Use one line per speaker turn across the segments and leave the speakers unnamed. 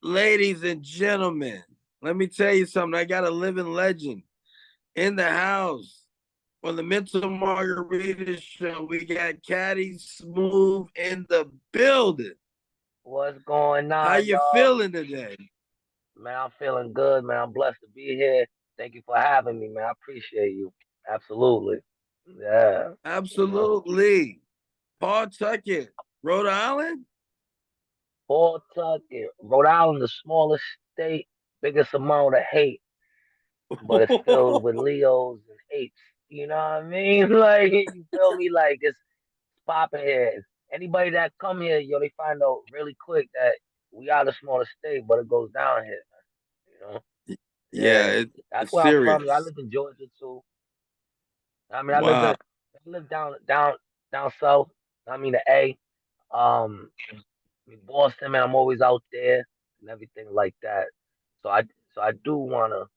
Ladies and gentlemen, let me tell you something. I got a living legend in the house on the Mental Margarita show. We got Kaddy Smoov in the building.
What's going
How
on,
you
dog?
feeling today?
Man, I'm feeling good, man. I'm blessed to be here. Thank you for having me, man. I appreciate you. Absolutely. Yeah. You know,
Absolutely. Pawtucket, Rhode Island?
Pawtucket, Rhode Island, the smallest state, biggest amount of hate, but it's filled with Leos and apes. You know what I mean? Like, you feel me? Like, it's popping here. Anybody that come here, they find out really quick that we are the smallest state, but it goes down here. You know?
Yeah,
Yeah. That's
it's
where I'm from. I
serious.
lived in Georgia too. I mean,
Wow.
I lived down south. I mean, the A, um, in Boston, man. I'm always out there and everything like that. So I, so I do wanna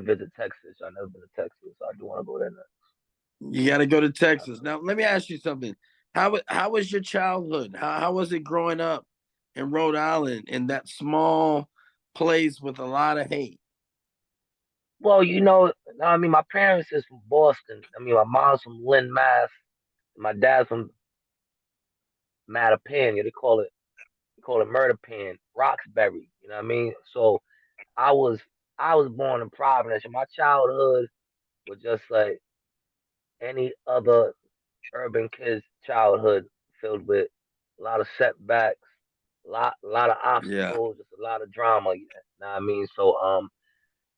visit Texas. I've never been to Texas, so I do wanna go there next.
You got to go to Texas. Now, let me ask you something. How was your childhood? How was it growing up in Rhode Island in that small place with a lot of hate?
Well, I mean, my parents is from Boston. I mean, my mom's from Lynn, Mass. My dad's from Mattapan. Yeah, they call it Murder Pan, Roxbury. You know what I mean? So I was I was born in Providence. And my childhood was just like any other urban kid's childhood, filled with a lot of setbacks, a lot of
Yeah.
obstacles, just a lot of drama. You know what I mean? So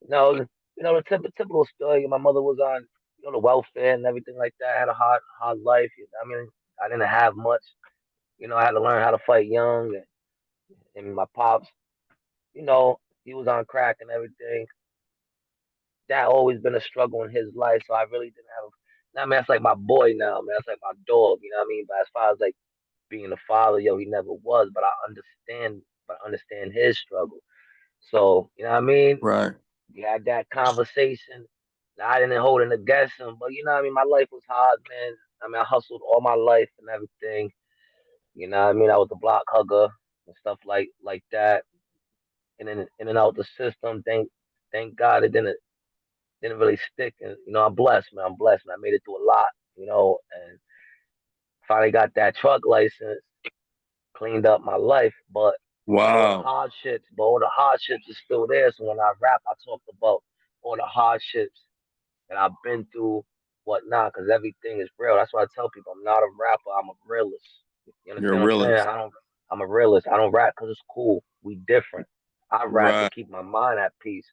you know, the typical story. My mother was on the welfare and everything like that. Had a hard life. I mean, I didn't have much. I had to learn how to fight young, and my pops, he was on crack and everything. That always been a struggle in his life. So I really didn't have. I mean, that's like my boy now, man. That's like my dog. You know what I mean? But as far as like being a father, he never was. But I understand his struggle. So you know what I mean?
Right.
We had that conversation. I didn't hold it against him, but you know what I mean? My life was hard, man. I mean, I hustled all my life and everything. You know what I mean? I was a block hugger and stuff like that. And then in and out the system. Thank God it didn't really stick. And I'm blessed, man. I'm blessed, man. I made it through a lot, and finally got that truck license, cleaned up my life. But
Wow.
all the hardships is still there. So when I rap, I talk about all the hardships that I've been through, whatnot, because everything is real. That's why I tell people I'm not a rapper. I'm a realist. You
You're a
understand what I'm saying?
realist.
I'm a realist. I don't rap because it's cool. We different. I rap to
Right.
keep my mind at peace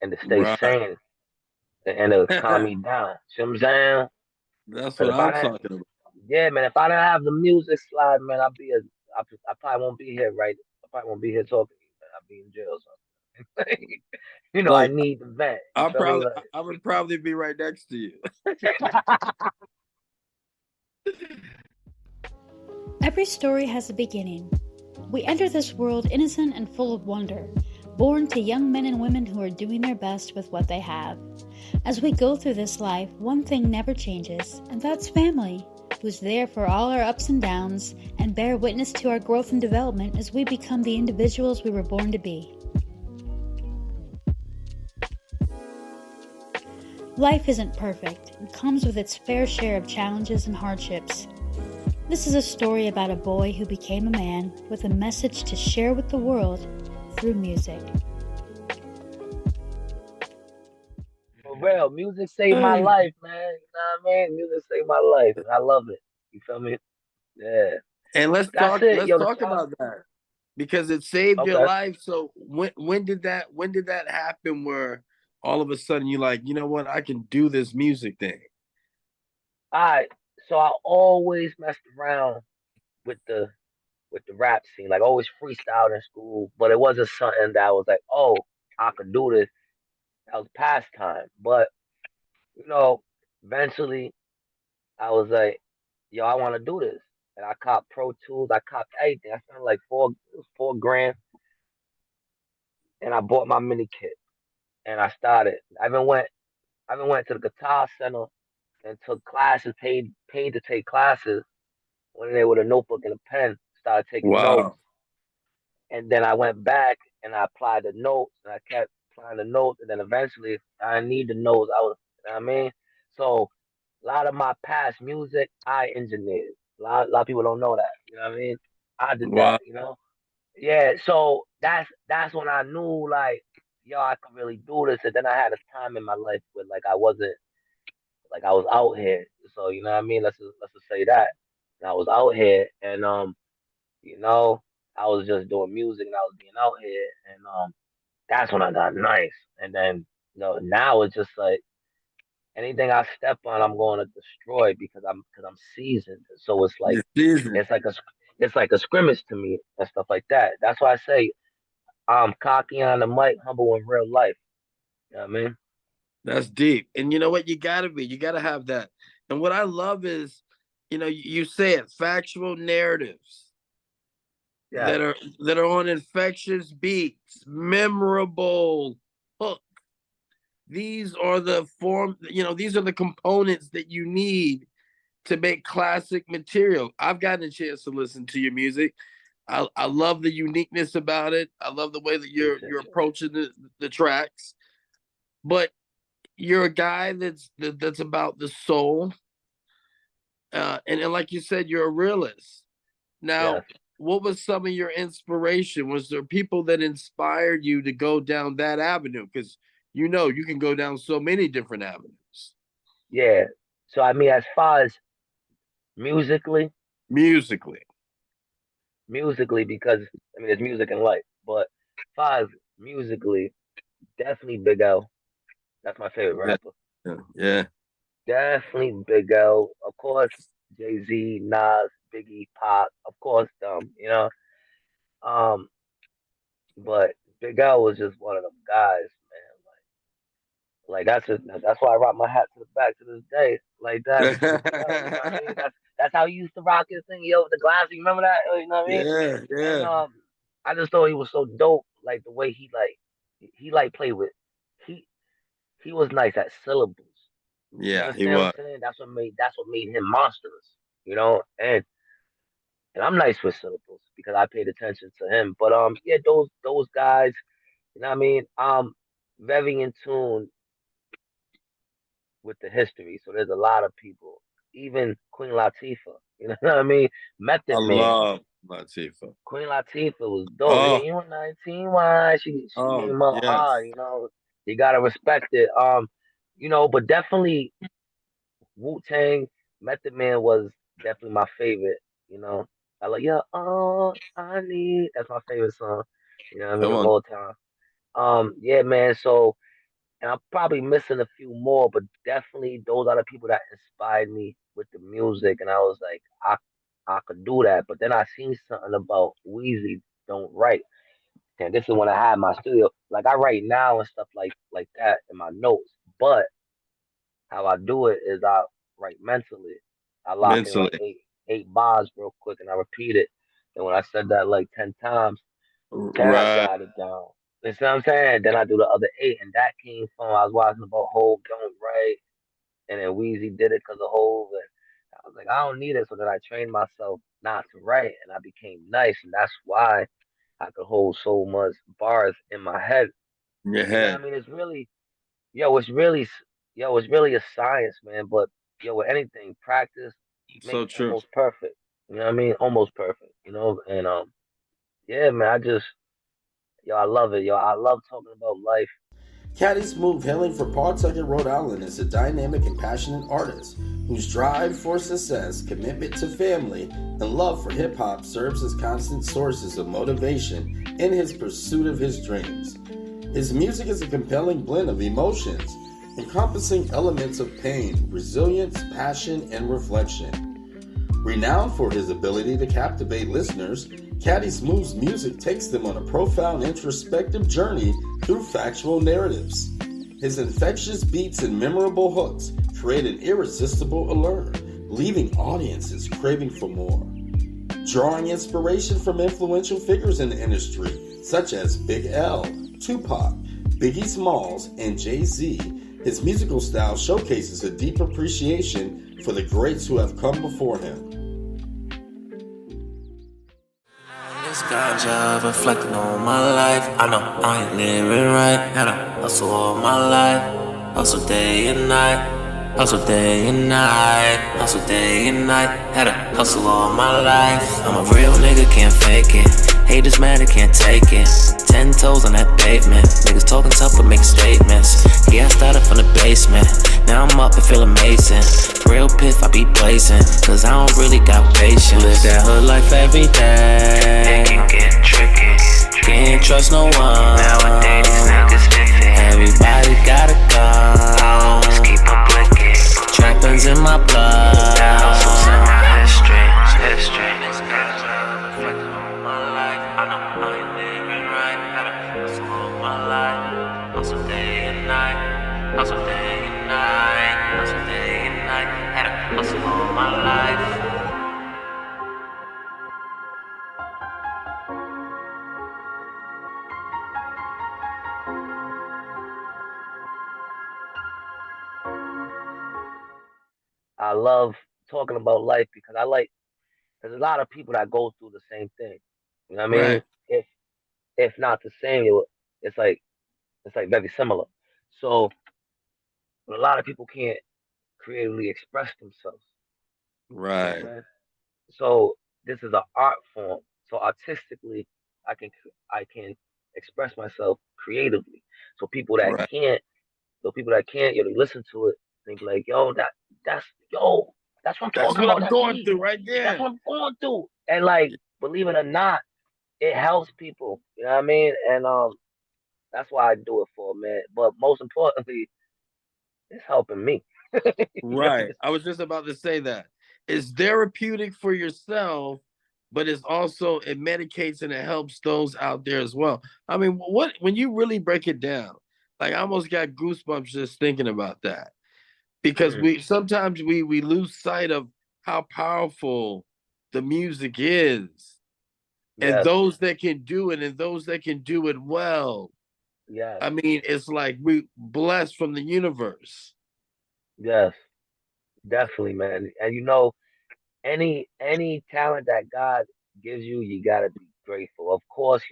and to stay
Right.
sane and to calm me down. See what I'm saying?
That's
Because
what
if I
I'm
didn't,
talking about.
yeah, man, if I didn't have the music slide, man, I probably won't be here, right? I probably won't be here talking to you, man. I'd be in jail or something. I
Look,
need the vent. You feel me?
I would probably be right next to you.
Every story has a beginning. We enter this world innocent and full of wonder, born to young men and women who are doing their best with what they have. As we go through this life, one thing never changes, and that's family, who's there for all our ups and downs and bear witness to our growth and development as we become the individuals we were born to be. Life isn't perfect and comes with its fair share of challenges and hardships. This is a story about a boy who became a man with a message to share with the world through music.
For real, music saved my life, man. You know what I mean? Music saved my life, and I love it. You feel me? Yeah.
And
That's it,
let's
yo. The
talk
child.
about that because it saved your
Okay.
life. So when did that happen where all of a sudden you're like, you know what, I can do this music thing?
All right. So I always messed around with the rap scene, like always freestyled in school, but it wasn't something that I was like, oh, I could do this. That was pastime. But you know, eventually I was like, yo, I want to do this. And I copped Pro Tools, I copped everything. I spent like it was 4 grand, and I bought my mini kit and I started. I even went to the guitar center and took classes, paid to take classes. Went in there with a notebook and a pen, started taking notes.
Wow.
And then I went back and I applied the notes, and I kept applying the notes, and then eventually I need the notes. You know what I mean? So a lot of my past music I engineered. A lot of people don't know that. You know what I mean? I did
Wow.
that. You know? Yeah. So that's when I knew like, yo, I could really do this. And then I had a time in my life where like I wasn't like I was out here. So you know what I mean? Let's just say that. And I was out here, and you know, I was just doing music and I was being out here, and that's when I got nice. And then now it's just like anything I step on, I'm going to destroy because I'm seasoned. So
Your season.
it's like a scrimmage to me and stuff like that. That's why I say I'm cocky on the mic, humble in real life. You know what I mean?
That's deep. And you know what? You gotta be. You gotta have that. And what I love is, you say it, factual narratives
Yes,
that are on infectious beats, memorable hook. These are these are the components that you need to make classic material. I've gotten a chance to listen to your music. I love the uniqueness about it. I love the way that you're
appreciate you.
approaching the tracks. But you're a guy that's about the soul, and like you said, you're a realist. Now,
Yes.
what was some of your inspiration? Was there people that inspired you to go down that avenue? Because you can go down so many different avenues
Yeah. So I mean, as far as musically,
musically.
because I mean, there's music in life, but as far as musically, definitely Big L. That's my favorite
Yeah,
rapper.
yeah.
Definitely Big L. Of course, Jay-Z, Nas, Biggie, Pop. Of course, them. You know. Um, but Big L was just one of them guys, man. That's why I rock my hat to the back to this day. Like that, because of Big L. You know what I mean? That's how he used to rock his thing, yo, with the glasses. You remember that? You know what I mean?
Yeah,
And
yeah,
I just thought he was so dope. Like the way he played with he he was nice at syllables. You
yeah. He
understand what I'm
was.
saying? That's what made him monstrous. You know, and I'm nice with syllables because I paid attention to him. But yeah, those guys, you know what I mean? Very in tune with the history. So there's a lot of people, even Queen Latifah. You know what I mean?
I
Method Man.
love Latifah.
Queen Latifah was dope. Yeah,
Oh,
you were 19. Why she
oh,
came up
yes.
hard. You know, you gotta respect it. But definitely Wu Tang, Method Man was definitely my favorite. You know, I like yeah, all I need. That's my favorite song. You know what I mean
Come
of
on.
all time. Yeah, man. So, and I'm probably missing a few more, but definitely those are the people that inspired me with the music, and I was like, I could do that. But then I seen something about Weezy don't write, and this is when I had my studio. Like I write now and stuff like that in my notes, but how I do it is I write mentally. I lock in like
Mentally.
eight bars real quick, and I repeat it. And when I said that like 10 times, then I
Right.
got it down. You see what I'm saying? Then I do the other eight, and that came from I was watching about Hove don't write, and then Weezy did it because of Hove, and I was like, I don't need it. So then I trained myself not to write, and I became nice, and that's why I could hold so much bars in my head.
In your
You know what
head.
I mean? Yo, it's really a science, man. But yo, with anything, practice
So
makes
true.
almost perfect. You know what I mean? Almost perfect. You know, and yeah, man. I love it. Yo, I love talking about life.
Kaddy Smoov, hailing from Pawtucket, Rhode Island, is a dynamic and passionate artist whose drive for success, commitment to family, and love for hip hop serves as constant sources of motivation in his pursuit of his dreams. His music is a compelling blend of emotions, encompassing elements of pain, resilience, passion, and reflection. Renowned for his ability to captivate listeners, Kaddy Smoov's music takes them on a profound introspective journey through factual narratives. His infectious beats and memorable hooks create an irresistible allure, leaving audiences craving for more. Drawing inspiration from influential figures in the industry, such as Big L, Tupac, Biggie Smalls, and Jay-Z, his musical style showcases a deep appreciation for the greats who have come before him.
Let's Ganja, reflecting on my life. I know I ain't living right. Had to hustle all my life. Hustle day and night. Hustle day and night. Hustle day and night. Had to hustle all my life. I'm a real nigga, can't fake it. Haters mad, I can't take it. 10 toes on that pavement. Niggas talking tough but making statements. Yeah, I started from the basement. Now I'm up and feel amazing. Real piff, I be blazing. Cause I don't really got patience. Live that hood life every day. It can get tricky. Can't trust no one. Nowadays niggas iffy. Everybody got a gun. Always keep a blicking. Trappings in my blood. That hustle's in my history. Reflecting on my life. I know I ain't living right. Gotta hustle all my life. Hustle day and night. Hustle day and night. Hustle day and night. Had to hustle all my life.
I love talking about life because there's a lot of people that go through the same thing. You know what I mean?
Right.
If not the same, it's like very similar. So but a lot of people can't creatively express themselves. You know what I'm
Right.
saying? So this is an art form. So artistically, I can express myself creatively. So people that
Right.
can't, yo, they listen to it, think like, that's yo, that's what I'm
That's
talking
what
about.
I'm
That's
going
me.
through right
That's
there.
what I'm going through. And like, believe it or not, it helps people. You know what I mean? And that's why I do it for, man. But most importantly, it's helping me. You know what
Right. I was just about to say that. It's therapeutic for yourself, but it's also it medicates and it helps those out there as well. I mean, what when you really break it down, like I almost got goosebumps just thinking about that. Because
Mm,
we sometimes we lose sight of how powerful the music is and
yes,
those that can do it and those that can do it well.
yes,
I mean, it's like we blessed from the universe.
yes, definitely, man. And any talent that God gives you, you gotta be grateful. Of course,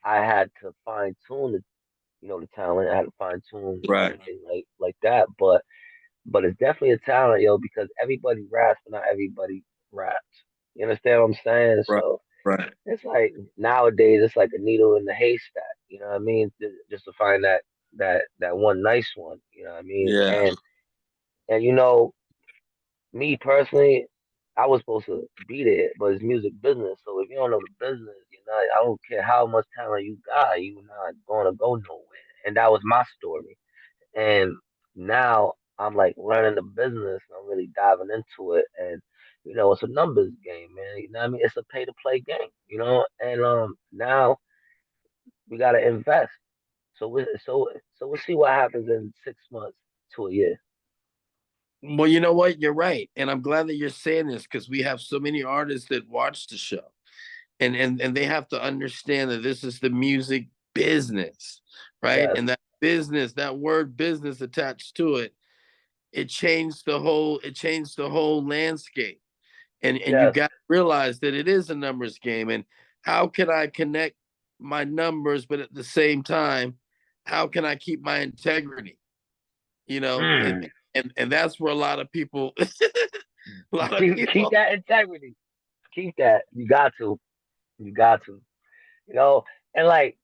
I had to fine tune the talent. I had to fine tune
Right.
everything like that. But it's definitely a talent, yo, because everybody raps, but not everybody raps. You understand what I'm saying?
Right.
So
Right.
it's like nowadays, it's like a needle in the haystack. You know what I mean? Just to find that one nice one. You know what I mean?
Yeah.
And me personally, I was supposed to be there, but it's music business. So if you don't know the business, I don't care how much talent you got, you're not gonna go nowhere. And that was my story. And now I'm like learning the business and I'm really diving into it. And it's a numbers game, man. You know what I mean? It's a pay to play game, And now we gotta invest. So we'll see what happens in 6 months to a year.
Well, you know what? You're right. And I'm glad that you're saying this because we have so many artists that watch the show. And they have to understand that this is the music business, right?
Yes,
And that business, that word business attached to it, it changed the whole landscape. And you
yes.
got to realize that it is a numbers game. And how can I connect my numbers, but at the same time, how can I keep my integrity? You know, and
Mm.
and that's where a lot of people a lot of
Keep
people
that integrity. Keep that. You got to. You got to. You know, and like,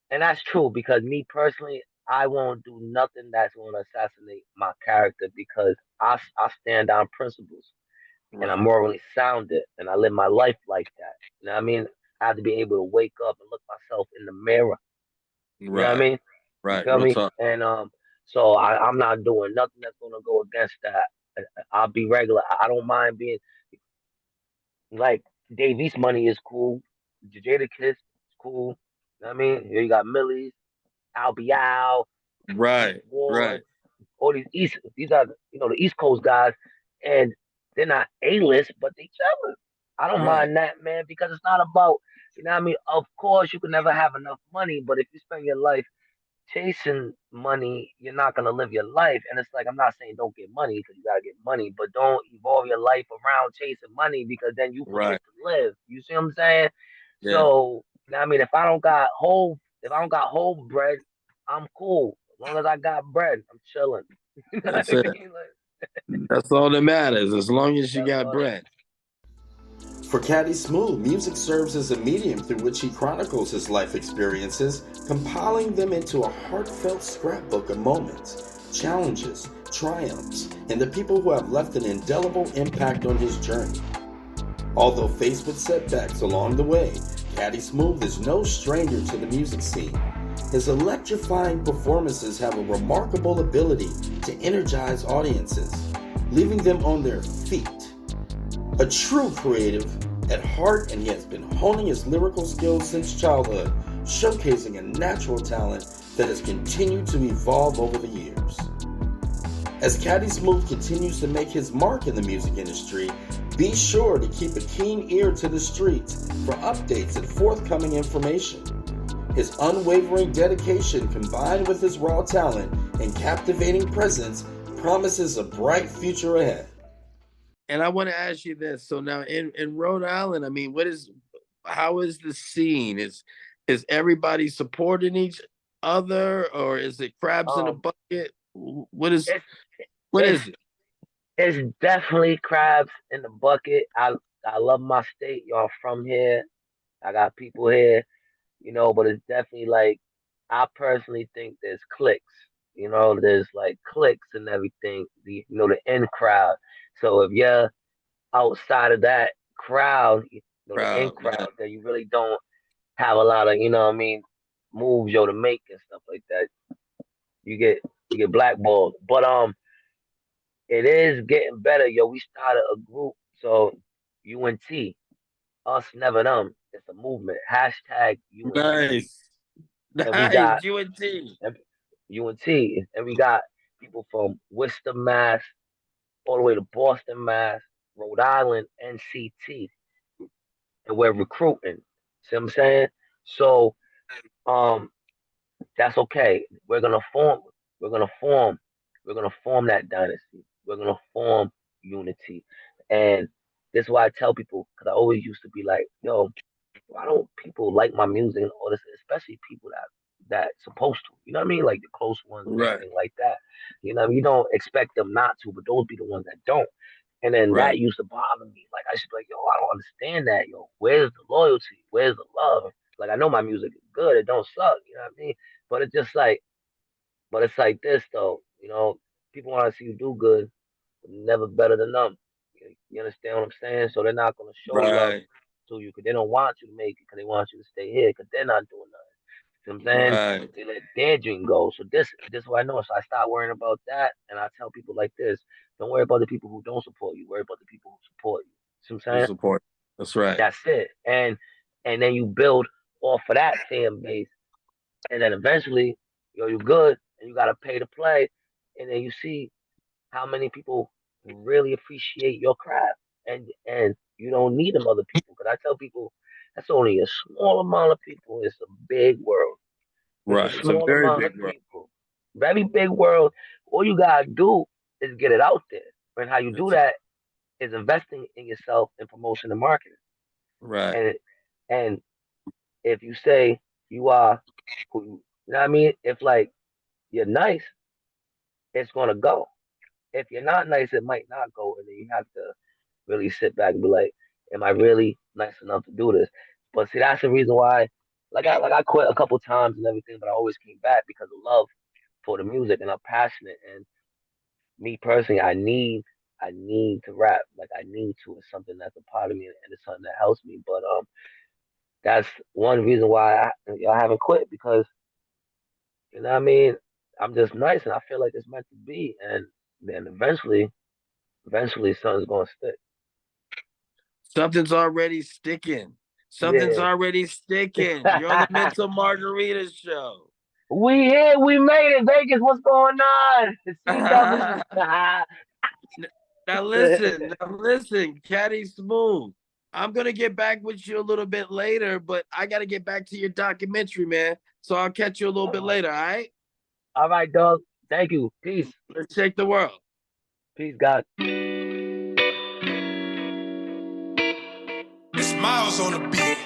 and that's true because me personally, I won't do nothing that's going to assassinate my character because I stand on principles and I'm
right,
morally sounded and I live my life like that. You know what I mean? I have to be able to wake up and look myself in the mirror. You know what I
right,
mean? You
right.
feel
Real
me?
talk.
And so I'm not doing nothing that's gonna go against that. I'll be regular. I don't mind being like Dave East Money is cool. Jada Kiss is cool. You know what I mean? Here you got Millie's, Al Bial,
Right,
Ward,
right,
all these are the East Coast guys, and they're not A-list, but they chillin'. I don't
right,
mind that, man, because it's not about, you know what I mean? Of course, you can never have enough money, but if you spend your life chasing money, you're not gonna live your life. And it's like I'm not saying don't get money because you gotta get money, but don't evolve your life around chasing money because then you forget
right,
to live. You see what I'm saying?
Yeah.
So I mean, if I don't got whole bread, I'm cool. As long as I got bread, I'm chilling. You know what
That's
I
it.
mean?
That's all that matters, as long as you
That's
got
all that.
bread.
For Kaddy Smoov, music serves as a medium through which he chronicles his life experiences, compiling them into a heartfelt scrapbook of moments, challenges, triumphs, and the people who have left an indelible impact on his journey. Although faced with setbacks along the way, Kaddy Smoov is no stranger to the music scene. His electrifying performances have a remarkable ability to energize audiences, leaving them on their feet. A true creative at heart, and he has been honing his lyrical skills since childhood, showcasing a natural talent that has continued to evolve over the years. As Kaddy Smoov continues to make his mark in the music industry, be sure to keep a keen ear to the streets for updates and forthcoming information. His unwavering dedication combined with his raw talent and captivating presence promises a bright future ahead.
And I want to ask you this. So now in Rhode Island, I mean, how is the scene? Is everybody supporting each other, or is it crabs in a
Um,
bucket? What is
it's
what
it's
is it?
it's definitely crabs in the bucket. I love my state. Y'all from here. I got people here, but it's definitely like I personally think there's cliques. There's like cliques and everything. The in crowd. So if you're outside of that crowd, the in
Crowd, yeah.
crowd, then you really don't have a lot of, what I mean, moves to make and stuff like that. You get blackballed. But it is getting better, yo. We started a group, so UNT, us never them. It's a movement. Hashtag UNT.
Nice.
And we
Nice.
got
UNT.
UNT, and we got people from Worcester, Mass, all the way to Boston, Mass, Rhode Island, NCT, and we're recruiting. See what I'm saying? So, um, that's okay. We're gonna form, we're gonna form that dynasty. We're gonna form unity. And this is why I tell people, because I always used to be like, yo, why don't people like my music and all this, especially people that supposed to, you know what I mean? Like the close ones and
Right.
everything like that. You don't expect them not to, but those be the ones that don't. And then that
Right.
used to bother me. Like I should be like, yo, I don't understand that. Yo, where's the loyalty? Where's the love? Like I know my music is good. It don't suck. You know what I mean? But it's just like, but it's like this though. People want to see you do good, but never better than them. You understand what I'm saying? So they're not gonna show love
Right.
to you because they don't want you to make it because they want you to stay here because they're not doing nothing. See what I'm saying?
Right.
They let their dream go. So this is what I know. So I start worrying about that, and I tell people like this: don't worry about the people who don't support you. Worry about the people who support you. See what I'm
You
saying?
support. That's right.
That's it. And then you build off of that fan base, and then eventually, you're good, and you gotta pay to play, and then you see how many people really appreciate your craft, and you don't need them other people. Because I tell people that's only a small amount of people. It's a big world. It's a
Right. It's a
small
very
amount
big
of
world.
people. Very big world. All you gotta do is get it out there. And how you do
That's
that is investing in yourself in promotion and marketing.
right.
And and if you say you are who you know what I mean, if like you're nice, it's gonna go. If you're not nice, it might not go, and then you have to really sit back and be like, "Am I really nice enough to do this?" But see, that's the reason why, like I quit a couple times and everything, but I always came back because of love for the music, and I'm passionate. And me personally, I need to rap. Like I need to. It's something that's a part of me, and it's something that helps me. But that's one reason why I haven't quit because you know what I mean. I'm just nice, and I feel like it's meant to be, and then eventually something's gonna stick.
Something's already sticking. Something's
Yeah.
already sticking. You're on the Mental Margarita show.
We here, we made it. Vegas, what's going on? CW.
Now listen, Caddy Smoov. I'm gonna get back with you a little bit later, but I gotta get back to your documentary, man. So I'll catch you a little bit later, all right?
All right, dog. Thank you. Peace.
Let's shake the world.
Peace, God.
It's Miles on the beat.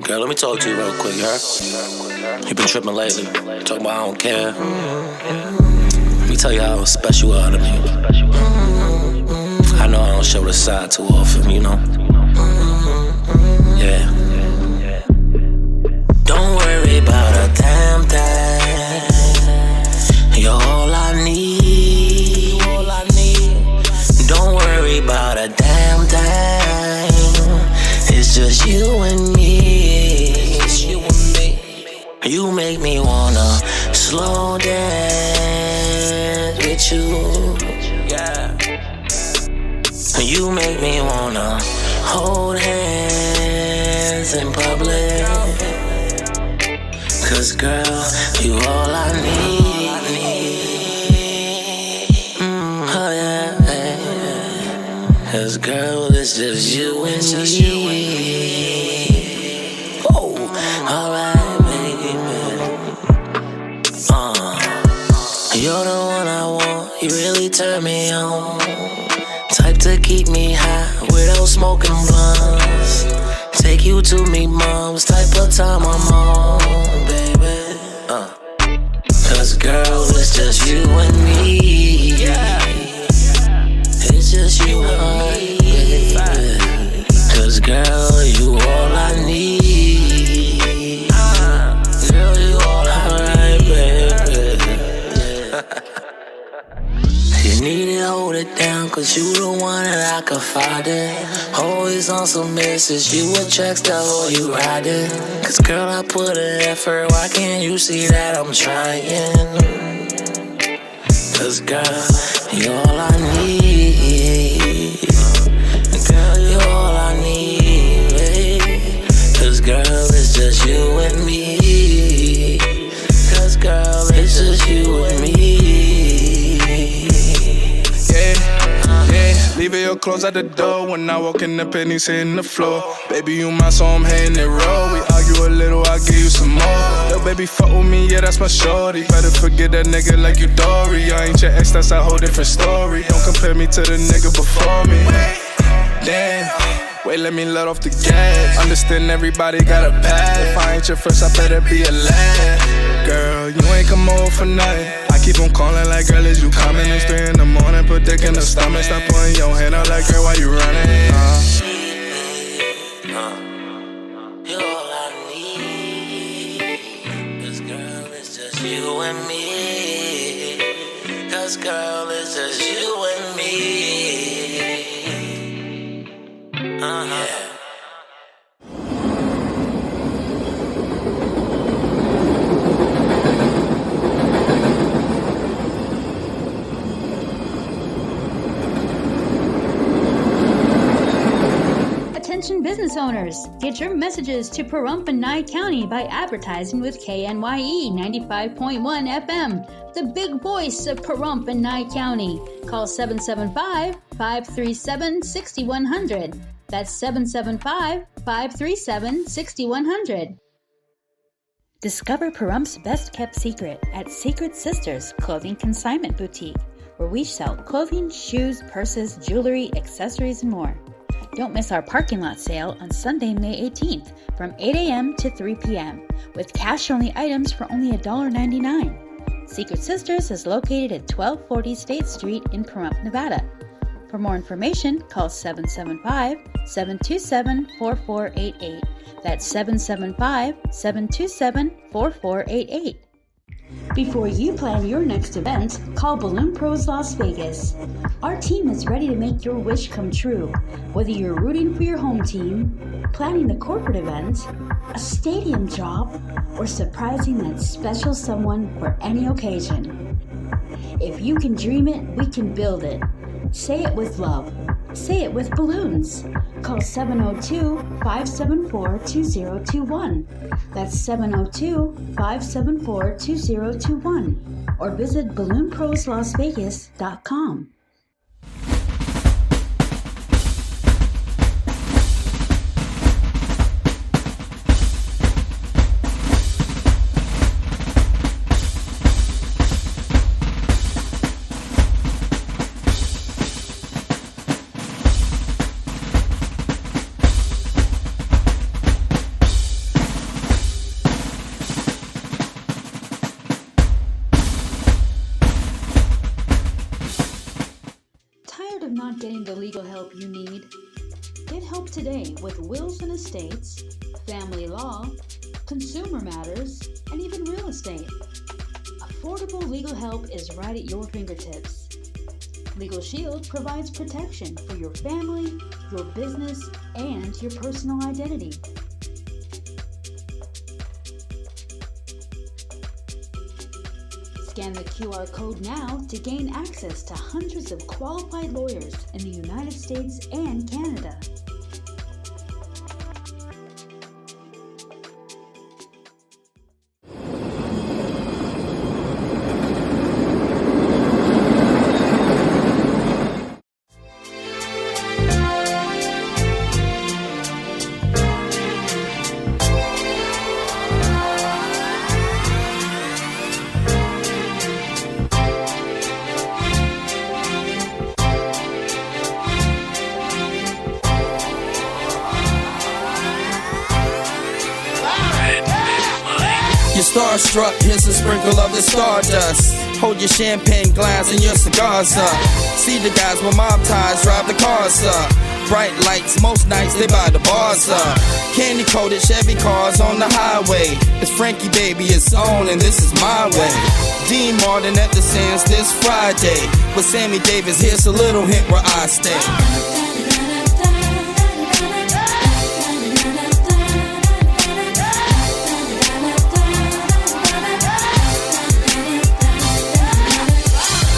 Girl, let me talk to you real quick, you heard? You been tripping lately. Talking about I don't care. Let me tell you how special you are to me. I know I don't show this side too often, you know? Yeah. Don't worry about a damn thing. You're all I need. Don't worry about a damn thing. It's just you and me. You make me wanna slow dance with you. Yeah. You make me wanna hold hands in public. Cause girl, you all I need. Oh yeah. Cause girl, it's just you and me. Oh, alright. You're the one I want, you really turn me on. Type to keep me high without smoking blunts. Take you to meet moms, type of time I'm on, baby. Cause girl, it's just you and me. It's just you and me, baby. Cause girl, you all I need. Girl, you all I need, baby. You need it, hold it down, cause you the one that I confide in. Always on some misses, you a track star or you riding. Cause girl, I put in effort, why can't you see that I'm trying? Cause girl, you all I need. Girl, you all I need, babe. Cause girl, it's just you and me. Cause girl, it's just you and me.
Leaving your clothes at the door. When I walk in, the pennies hitting the floor. Baby, you mine, so I'm hitting it raw. We argue a little, I'll give you some more. Yo, baby, fuck with me, yeah, that's my shorty. Better forget that nigga like you Dory. I ain't your ex, that's a whole different story. Don't compare me to the nigga before me. Damn, wait, let me let off the gas. Understand everybody got a pass. If I ain't your first, I better be a last. Girl, you ain't come over for nothing. I keep on calling like, girl, is you coming? It's 3 in the morning, put dick in the stomach. Stop putting your hand out like, girl, why you running?
You're all I need. Cause girl, it's just you and me. Cause girl, it's just you and me. Yeah.
Attention business owners, get your messages to Pahrump and Nye County by advertising with KNYE 95.1 FM, the big voice of Pahrump and Nye County. Call 775-537-6100. That's 775-537-6100. Discover Pahrump's best kept secret at Secret Sisters Clothing Consignment Boutique, where we sell clothing, shoes, purses, jewelry, accessories, and more. Don't miss our parking lot sale on Sunday, May 18th from 8 a.m. to 3 p.m. with cash-only items for only $1.99. Secret Sisters is located at 1240 State Street in Pahrump, Nevada. For more information, call 775-727-4488. That's 775-727-4488. Before you plan your next event, call Balloon Pros Las Vegas. Our team is ready to make your wish come true. Whether you're rooting for your home team, planning a corporate event, a stadium job, or surprising that special someone for any occasion. If you can dream it, we can build it. Say it with love. Say it with balloons. Call 702-574-2021. That's 702-574-2021. Or visit balloonproslasvegas.com. Tired of not getting the legal help you need? Get help today with wills and estates, family law, consumer matters, and even real estate. Affordable legal help is right at your fingertips. Legal Shield provides protection for your family, your business, and your personal identity. Scan the QR code now to gain access to hundreds of qualified lawyers in the United States and Canada.
Starstruck, here's a sprinkle of the stardust. Hold your champagne glass and your cigars up. See the guys with mob ties drive the cars up. Bright lights, most nights they buy the bars up. Candy coated Chevy cars on the highway. It's Frankie baby, it's on and this is my way. Dean Martin at the Sands this Friday. With Sammy Davis, here's a little hint where I stay.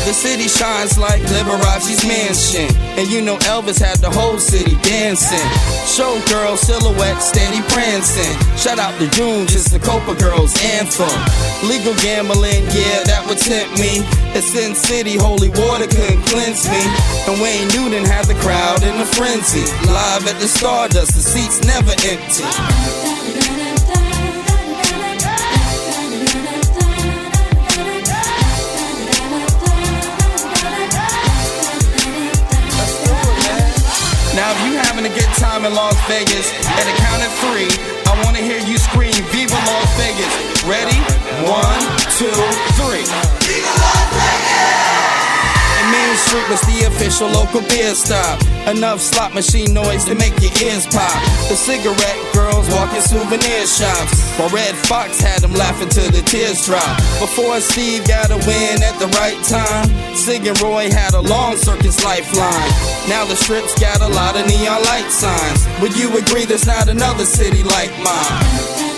The city shines like Liberace's mansion, and you know Elvis had the whole city dancing. Showgirl silhouette steady prancing. Shout out to June, just the Copa Girls anthem. Legal gambling, yeah, that would tempt me. The Sin City, holy water couldn't cleanse me. And Wayne Newton had the crowd in a frenzy. Live at the Stardust, the seats never empty. Now if you having a good time in Las Vegas, at the count of 3, I wanna hear you scream, Viva Las Vegas. Ready? 1, 2, 3. Viva Las Vegas! And Main Street was the official local beer stop. Enough slot machine noise to make your ears pop. The cigarette girls walking souvenir shops, while Red Fox had them laughing till the tears drop. Before Steve got a win at the right time, Sig and Roy had a long circus lifeline. Now the strip's got a lot of neon light signs. Would you agree there's not another city like mine?